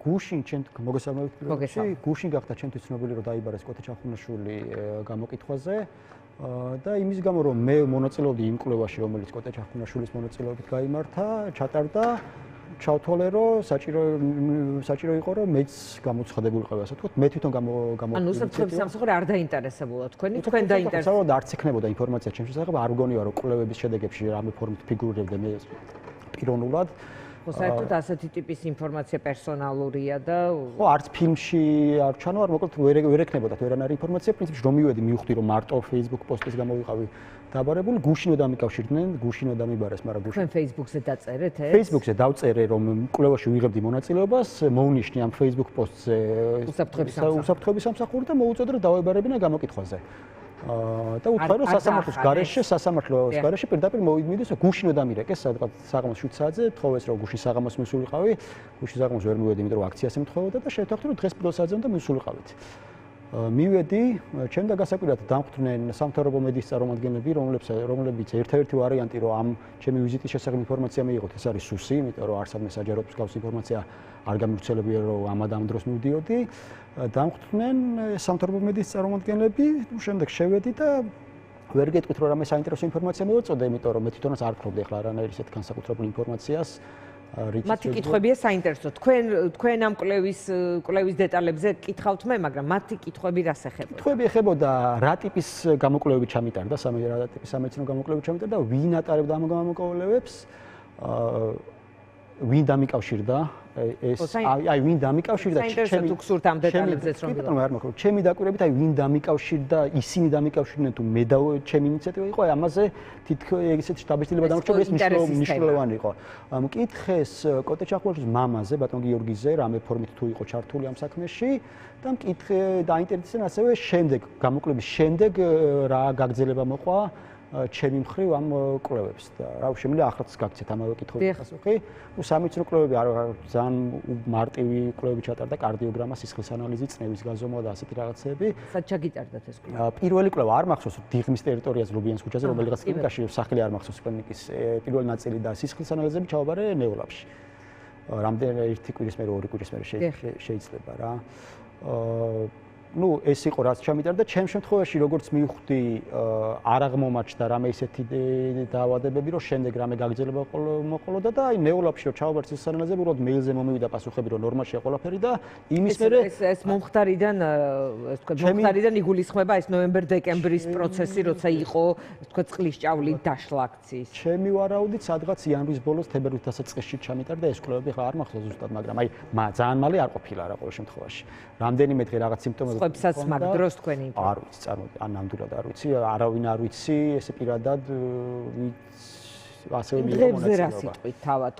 გუშინ ჩემ მოგესალმებით პირველში გუშინ გახდა ჩემთვის ცნობილი რომ დაიბარეს კოტე ჩახუნაშვილი გამოკითხვაზე და იმის გამო რომ მე მონაწილეობდი იმ კვლევაში რომელიც კოტე ჩახუნაშვილის მონაწილეობით გაიმართა ჩატარდა ჩავთვალე რომ საჭირო იყო რომ მეც გამოცხადებულიყავი ასე ვთქვათ მე თვითონ ანუ საფრთხების სამსახური არ დაინტერესებულა თქვენ დაინტერესებულა და არც ექნებოდა ინფორმაცია ჩემს შესახებ არ გონია რომ კვლევების შედეგებში რამე ფორმით ფიგურირებდა მე პიროვნულად საერთოდ ასეთი ტიპის ინფორმაცია პერსონალურია და ხო არც ფილმში არ ჩანო არ მოკლედ ვერ ექნებოდა ვერანაირი ინფორმაცია პრინციპში რომ მივედი მივხვდი რომ მარტო Facebook პოსტის გამოვიყავი დაბარებული გუშინო დამიკავშირდნენ გუშინო დამიბარეს მაგრამ გუშინ თქვენ Facebook-ზე დაწერეთ ეს Facebook-ზე დავწერე რომ კვლევაში ვიღებდი მონაწილეობას მოუნიშნე ამ Facebook პოსტზე უსაფრთხოების სამსახური და მოუწოდე რომ დავებარებინა გამოკითხვაზე და უთხრა რომ სასამართლოს გარეშე პირდაპირ მოვიდეს გუშინო დამირეკეს სადღაც საღამოს 7 საათზე თხოვეს რომ გუშინ საღამოს მისულიყავი გუშინ საღამოს ვერ მივედი იმიტომ რომ აქციას ემთხოვოდა და შევთანხმდი რომ დღეს პირველ საათზე უნდა მისულიყავით მივედი ჩემ და გასაკვირად დამხვდნენ სამთავრობო მედიის წარმომადგენლები რომლებიც ერთ-ერთი ვარიანტი რომ ამ ჩემი ვიზიტის შესახებ ინფორმაცია მიიღოთ ეს არის სუსი იმიტომ რომ არსად მესაჯერობს გავს ინფორმაცია არ გამირჩელებია რომ ამ დროს მივდიოდი დამხვდნენ სამთავრობო მედიის წარმომადგენლები შემდეგ შევედი და ვერ გეტყვით რომ რამე საინტერესო ინფორმაცია მივაწოდე იმიტომ რომ მე თვითონაც არ ვქრობდი ახლა არანაირ ისეთ განსაკუთრებულ ინფორმაციას მათი კითხვებია საინტერესო თქვენ ამ კვლევის დეტალებზე გკითხავთ მე მაგრამ მათი კითხვები რას ეხებოდა კითხვები ეხებოდა რა ტიპის გამოკვლევები ჩამიტარდა რა ტიპის სამეცნიერო გამოკვლევები ჩამიტარდა ვინ ატარებდა ამ გამოკვლევებს ვინ დამიკავშირდა ეს აი ვინ დამიკავშირდა ჩემი გსურთ ამ დეტალებზეც რომ ვიტყვი ჩემი დაკვირვებით აი ვინ დამიკავშირდა ისინი დამიკავშირდნენ თუ მე და ჩემი ინიციატივა იყო აი ამაზე თითქოს ეგეთი დაბეჭდილება დამრჩება ეს მნიშვნელოვანი იყო მკითხეს კოტე ჩახუნაშვილის მამაზე ბატონ გიორგიზე რამე ფორმით თუ იყო ჩართული ამ საქმეში და მკითხე დაინტერესდნენ ასევე შემდეგ გამოკვლევის შემდეგ რა გაგრძელება მოყვა ჩემი მხრივ ამ კვლევებს და რა შემიძლია ახლაც გაგცეთ ამავე კითხვების პასუხი. ნუ სამეცნიერო კვლევები არ ძალიან მარტივი კვლევები ჩატარდა კარდიოგრამა, სისხლის ანალიზი, წნევის გაზომვა და ასეთი რაღაცეები. სად ჩაგიტარდათ ეს კვლევა? პირველი კვლევა არ მახსოვს დიღმის ტერიტორიაზე ლუბიანის ქუჩაზე რომელიღაც კლინიკაში სახელი არ მახსოვს კლინიკის პირველი ნაწილი და სისხლის ანალიზები ჩავაბარე ნეოლაბში. რამდენი ერთი კვირის მერე ორი კვირის მერე შეიძლება რა. ну ეს იყო რაც ჩამიტარდა ჩემ შემთხვევაში როგორც მივხვდი არ აღმომაჩნდა რამე ისეთი დაავადებები რომ შემდეგ რამე გაგრძელება მოყოლოდა და აი ნეოლაბში რომ ჩავაბარეთ ეს ანალიზები უბრალოდ მეილზე მომივიდა პასუხები რომ ნორმაშია ყველაფერი და იმის მერე ეს მომხდარიდან ეს თქვა მომხდარიდან იგულისხმება ეს ნოემბერ-დეკემბრის პროცესი როცა იყო თქვა წყლის ჭავლით დაშლა აქციის ჩემი ვარაუდით სადღაც იანვრის ბოლოს თებერვლის დასაწყისში ჩამიტარდა ეს კვლევები ხა არ მახსოვს ზუსტად მაგრამ აი ძალიან მალე არ ყოფილა რა ყოველ შემთხვევაში რამდენიმე დღე რაღაც სიმპტომები ხვებსაც მაგ დროს თქვენი არ ვიცი წარმოიდგინე ან ნამდვილად არ ვიცი არავინ არ ვიცი ესე პირადად ასევე მიიღო მონაწილეობა რა სიტყვით თავად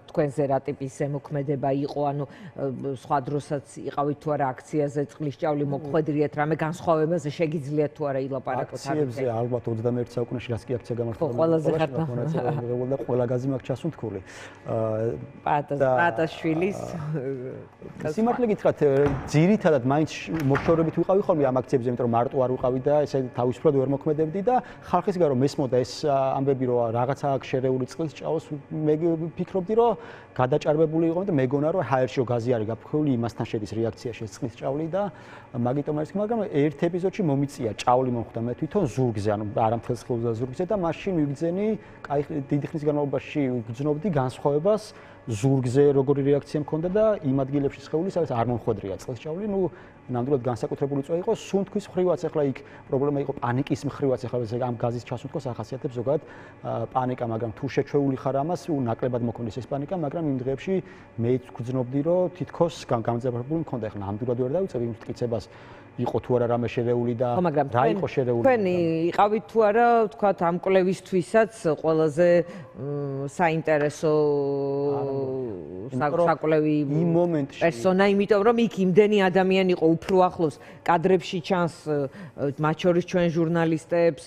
თქვენზე რა ტიპის ზემოქმედება იყო ანუ სხვა დროსაც იყავით თუ არა აქციაზე წყლის ჭავლი მოხვედრიათ რამე განსხვავებაზე შეგიძლიათ თუ არა ilaparatot აქციებზე ალბათ 21 საუკუნეში რას კი აქცია გამართული ყველაზე ხართ მონაწილეობა და ყველა გაზი მაქვს ჩასუნთქული პატაშვილის სიმართლე გითხრათ ძირითადად მაინც მოშორებით ვიყავი ხოლმე ამ აქციებზე იმიტომ რომ მარტო არ ვიყავი და ესე თავისუფლად ვერ მოქმედებდი და ხალხის გარო მესმოდა ეს ამბები რომ რაღაც აქ შერეული წყლის ჭაოს მე ვფიქრობდი რომ გადაჭარბებული იყო და მეგონა რომ ჰაერში გაზი არის გაფრთხილებული იმასთან შედის რეაქციაში წყლის ჭავლი და მაგიტომ არის მაგრამ ერთ ეპიზოდში მომიწია ჭავლი მომხდა მე თვითონ ზურგზე ანუ არა მთელს ხელზე და ზურგზე და მაშინ ვიგძენი კაი დიდი ხნის განმავლობაში ვიგრძნობდი განსხვავებას ზურგზე როგორი რეაქცია მქონდა და იმ ადგილებში სხეული სადაც არ მომხვედრია წყლის ჭავლი ნუ ნამდვილად განსაკუთრებული წვა იყო სუნთქვის მხრივაც ახლა იქ პრობლემა იყო პანიკის მხრივაც ახლა ამ გაზის ჩასუნთქვა ახასიათებს ზოგადად პანიკა მაგრამ თუ შეჩვეული ხარ ამას ნაკლებად მოქონდეს ეს პანიკა მაგრამ იმ დღეებში მე ვგრძნობდი რომ თითქოს გამძაბრებული მქონდა ახლა ნამდვილად ვერ დავიწევი იმ მტკიცებას იყო თუ არა რამე შერეული და რა იყო შერეული თქვენი იყავით თუ არა ვთქვათ ამ კვლევისთვისაც ყველაზე საინტერესო საკვლევი იმ მომენტში პერსონა იმიტომ რომ იქ იმდენი ადამიანი იყო უფრო ახლოს კადრებში ჩანს მათ შორის ჩვენ ჟურნალისტებს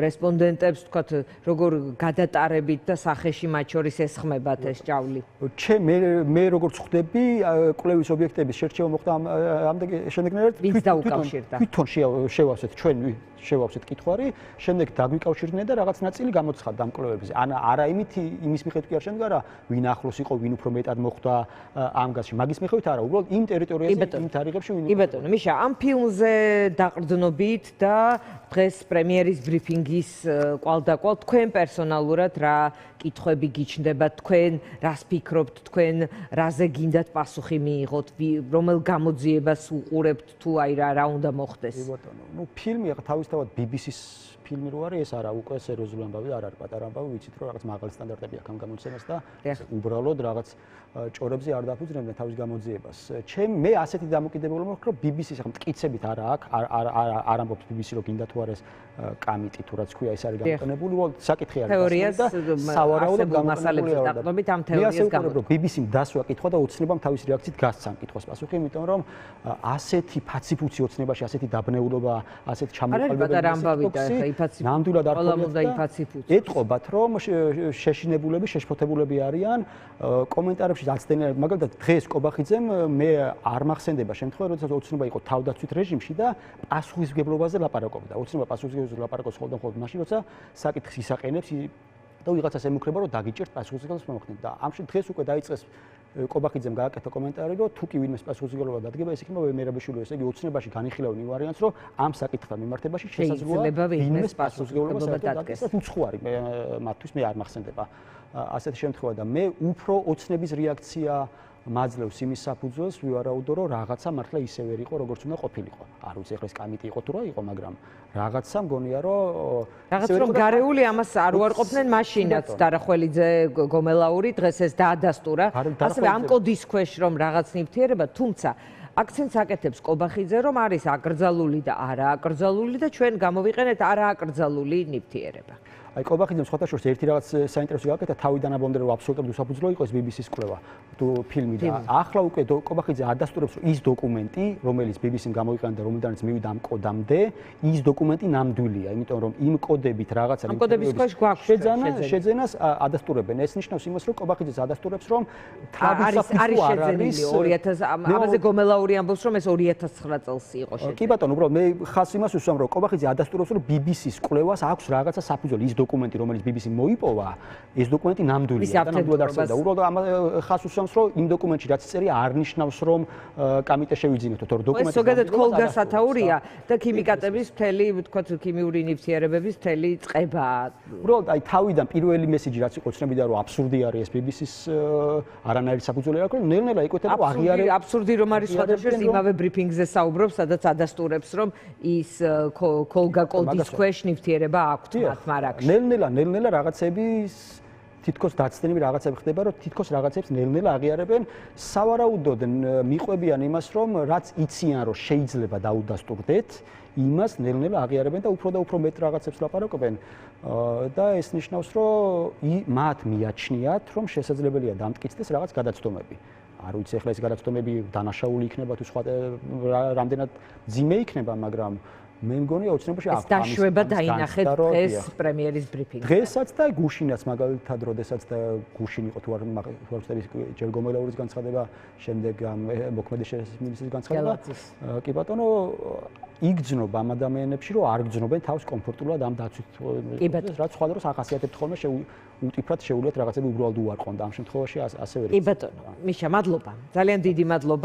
რესპონდენტებს ვთქვათ როგორ გადატარებით და სახეში მათ შორის ესხმებათ ეს ჭავლი მე როგორც ხვდები კვლევის ობიექტების შერჩევა მოხდა ამდენ შემდეგნაირად ვინც დაუკავშირდა. თვითონ შევავსეთ ჩვენ შევავსეთ კითხვარი, შემდეგ დაგვიკავშირდნენ და რაღაც ნაწილი გამოცხადდა ამ კვლევებზე. არა იმის მიხედვით კი არ შემდგა რა, ვინ ახლოს იყო, ვინ უფრო მეტად მოხვდა ამ გაზში. მაგის მიხედვით არა, უბრალოდ იმ ტერიტორიაზე, იმ თარიღებში ვინ. კი ბატონო, მიშა, ამ ფილმზე დაყრდნობით და დღეს პრემიერის ბრიფინგის კვალდაკვალ თქვენ პერსონალურად რა კითხვები გიჩნდებათ, თქვენ რას ფიქრობთ, თქვენ რაზე გინდათ პასუხი მიიღოთ, რომელ გამოძიებას უყურებთ თუ აი რა უნდა მოხდეს? კი ბატონო, ნუ ფილმი ახლა თავისთავად BBC-ს ფილმი რო არის, ეს არა უკვე სერიოზული ამბავი არ არის, პატარა ამბავი, ვიცით რომ რაღაც მაღალი სტანდარტები აქვს ამ გამოცემას და უბრალოდ რაღაც ჭორებზე არ დაფუძნებდნენ თავის გამოძიებას. მე ასეთი დამოკიდებულება მაქვს, რომ BBC-ს ახლა მტკიცებით არა აქვს, არ ამბობს BBC რომ გინდა თუ არის კამიტი თუ რაც ქვია, ეს არის გამოყენებული, საკითხი არის თეორიას სავარაუდოდ მასალებზე დაყრდნობით ამ თეორიას გამო. BBC-მ დასვა კითხვა და ოცნებამ თავის რეაქციით გასცა ამ კითხვის პასუხი, იმიტომ რომ ასეთი ფაციფუცი ოცნებაში, ასეთი დაბნეულობა, ასეთი ჩამოყალიბება ნამდვილად არ ყოფილა. ეტყობათ, რომ შეშინებულები, შეშფოთებულები არიან კომენტარებში აცდენიან, მაგალითად დღეს კობახიძემ მე არ მახსენდება შემთხვევა, როდესაც ოცნება იყო თავდაცვით რეჟიმში და პასუხისმგებლობაზე ლაპარაკობდა. ოცნება პასუხისმგებლობაზე ლაპარაკობს მხოლოდ მაშინ, როცა საკითხს ისაყენებს და ვიღაცას ემუქრება, რომ დაგიჭერთ პასუხისმგებლობას მომხდეთ და ამ შემთხვევაში დღეს უკვე დაიწყეს კობახიძემ გააკეთა კომენტარი, რომ თუ კი ვინმეს პასუხისმგებლობა დადგება, ეს იქნება მერაბეშვილი, ესე იგი ოცნებაში განიხილავენ იმ ვარიანტს, რომ ამ საკითხთან მიმართებაში შესაძლოა ვინმეს პასუხისმგებლობა დადგეს. ეს უცხოარი მათთვის მე არ მახსენდება ასეთი შემთხვევა და მე უფრო ოცნების რეაქცია მაძლევს იმის საფუძველს, ვივარაუდო, რომ რაღაცა მართლა ისე ვერ იყო, როგორც უნდა ყოფილიყო. არ ვიცი, ეხლა ეს კამიტი იყო თუ რა იყო, მაგრამ რაღაცა მგონია, რომ რაღაც რომ გარეული ამას არ უარყოფდნენ მაშინაც დარახველიძე, გომელაური, დღეს ეს დაადასტურა. ასევე ამ კოდის ქვეშ რომ რაღაც ნივთიერება, თუმცა აქცენტს აკეთებს კობახიძე, რომ არის აკრძალული და არააკრძალული და ჩვენ გამოვიყენეთ არააკრძალული ნივთიერება. აი კობახიძემ სხვათა შორის ერთი რაღაც საინტერესო გააკეთა თავიდან აბოლომდე რომ აბსოლუტურად უსაფუძვლო იყო ეს BBC-ს კვლევა თუ ფილმი და ახლა უკვე კობახიძე ადასტურებს რომ ის დოკუმენტი რომელიც BBC-მ გამოიყენა და რომლიდანაც მივიდა ამ კოდამდე ის დოკუმენტი ნამდვილია იმიტომ რომ იმ კოდებით რაღაცა ამ კოდების ქვეშ გვაქვს შეძენას ადასტურებენ ეს ნიშნავს იმას რომ კობახიძე ადასტურებს რომ არის შეძენილი 2000 ამაზე გომელაური ამბობს რომ ეს 2009 წელს იყო შეძენილი კი ბატონო უბრალოდ მე ხას იმას ვუსვამ რომ კობახიძე ადასტურებს რომ BBC-ს კვლევას აქვს რაღაცა საფუძველი დოკუმენტი რომელიც BBC-მ მოიპოვა ეს დოკუმენტი ნამდვილია და ნამდვილად არსებობდა უბრალოდ ამ ხას უსვამს რომ იმ დოკუმენტში რაც წერია არ ნიშნავს რომ კამიტე შევიძინეთო თორე დოკუმენტი ეს ზოგადად ქოლგა სათაურია და ქიმიკატების მთელი ვთქვათ ქიმიური ნივთიერებების მთელი წყება უბრალოდ აი თავიდან პირველი მესიჯი რაც იყო ცნობილია რომ აბსურდი არის ეს BBC-ს არანაირი საფუძველი არ აქვს ნელ-ნელა იკეთება აღიარება აბსურდი რომ არის სხვადასხვა იმავე ბრიფინგზე საუბრობს სადაც ადასტურებს რომ ის ქოლგა კოდის ქვეშ ნივთიერება აქვს მათ მარაგში ნელ-ნელა რაღაცები თითქოს დაცდენები რაღაცები ხდება, რომ თითქოს რაღაცებს ნელ-ნელა აღიარებენ, სავარაუდოდ მიყვებიან იმას, რომ რაც იციან, რომ შეიძლება დაუდასტურდეთ, იმას ნელ-ნელა აღიარებენ და უფრო მეტ რაღაცებს ლაპარაკობენ და ეს ნიშნავს, რომ მათ მიაჩნიათ, რომ შესაძლებელია დამტკიცდეს რაღაც გადაცდომები. არ ვიცი, ახლა ეს გადაცდომები დანაშაული იქნება თუ სხვა რამდენად ძიმე იქნება, მაგრამ მე მგონია ოცნებაში აქვს დაშვება დაინახეთ დღეს პრემიერის ბრიფინგი. დღესაც და გუშინაც მაგალითად როდესაც და გუშინ იყო თუ არ ვხსენებ ჯერ გომელაურის განცხადება, შემდეგ მოქმედი ministris განცხადება. კი ბატონო, იგრძნობა ამ ადამიანებში, რომ არ გრძნობენ თავს კომფორტულად ამ დაცვით. რაც სხვა დროს ახასიათებთ ხოლმე უტიფრად შეუულიათ რაღაცები უბრალოდ უარყონ და ამ შემთხვევაში ასე ვერ იქნება. კი ბატონო, მიშა, მადლობა. ძალიან დიდი მადლობა.